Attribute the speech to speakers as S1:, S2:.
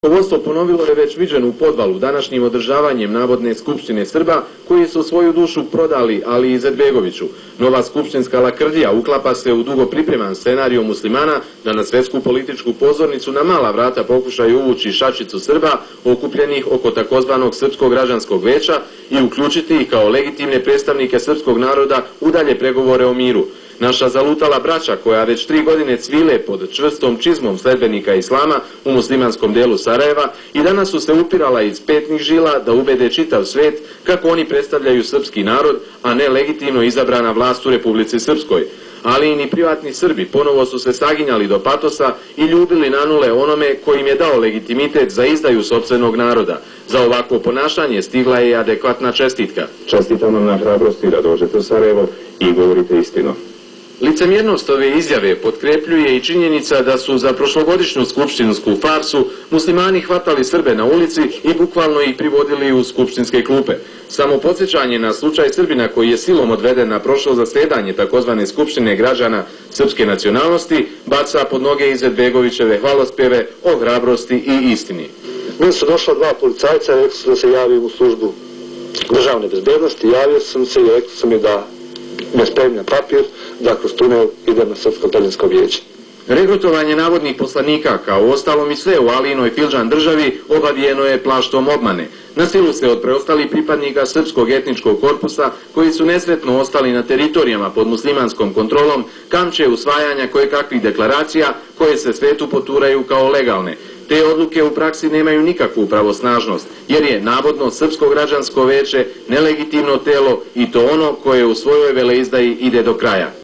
S1: Rukovodstvo ponovilo je već viđenu podvalu današnjim održavanjem navodne skupštine Srba koji su svoju dušu prodali Ali Izetbegoviću. Nova skupštinska lakrdija uklapa se u dugo pripreman scenario muslimana da na svetsku političku pozornicu na mala vrata pokušaju uvući šačicu Srba okupljenih oko takozvanog Srpskog građanskog veća i uključiti ih kao legitimne predstavnike srpskog naroda u dalje pregovore o miru. Naša zalutala braća koja već 3 godine cvile pod čvrstom čizmom sledbenika islama u muslimanskom delu Sarajeva i danas su se upirala iz petnih žila da ubede čitav svet kako oni predstavljaju srpski narod, a ne legitimno izabrana vlast u Republici Srpskoj. Ali i ni privatni Srbi ponovo su se saginjali do patosa i ljubili nanule onome koji im je dao legitimitet za izdaju sopstvenog naroda. Za ovakvo ponašanje stigla je adekvatna čestitka.
S2: Čestitam vam na hrabrosti da dođete u Sarajevo i govorite istinu.
S1: Licemjernost ove izjave potkrepljuje i činjenica da su za prošlogodišnju skupštinsku farsu muslimani hvatali Srbe na ulici i bukvalno ih privodili u skupštinske klupe. Samo podsjećanje na slučaj Srbina koji je silom odveden na prošlo zasedanje takozvane skupštine građana srpske nacionalnosti baca pod noge Izetbegovićeve hvalospjeve o hrabrosti i istini.
S3: Meni su došla 2 policajca i rekli su da se javim u službu državne bezbednosti. Javio sam se i rekli su mi da me spremi na papir, da kroz tunel idem na Srpsko građansko vijeće.
S1: Regrutovanje navodnih poslanika, kao ostalom i sve u Alijinoj Fildžan državi, obavijeno je plaštom obmane. Na silu se od preostalih pripadnika srpskog etničkog korpusa, koji su nesretno ostali na teritorijama pod muslimanskom kontrolom, kamče usvajanja kojekakvih deklaracija koje se svetu poturaju kao legalne. Te odluke u praksi nemaju nikakvu pravosnažnost, jer je navodno Srpsko građansko veće nelegitimno telo i to ono koje u svojoj veleizdaji ide do kraja.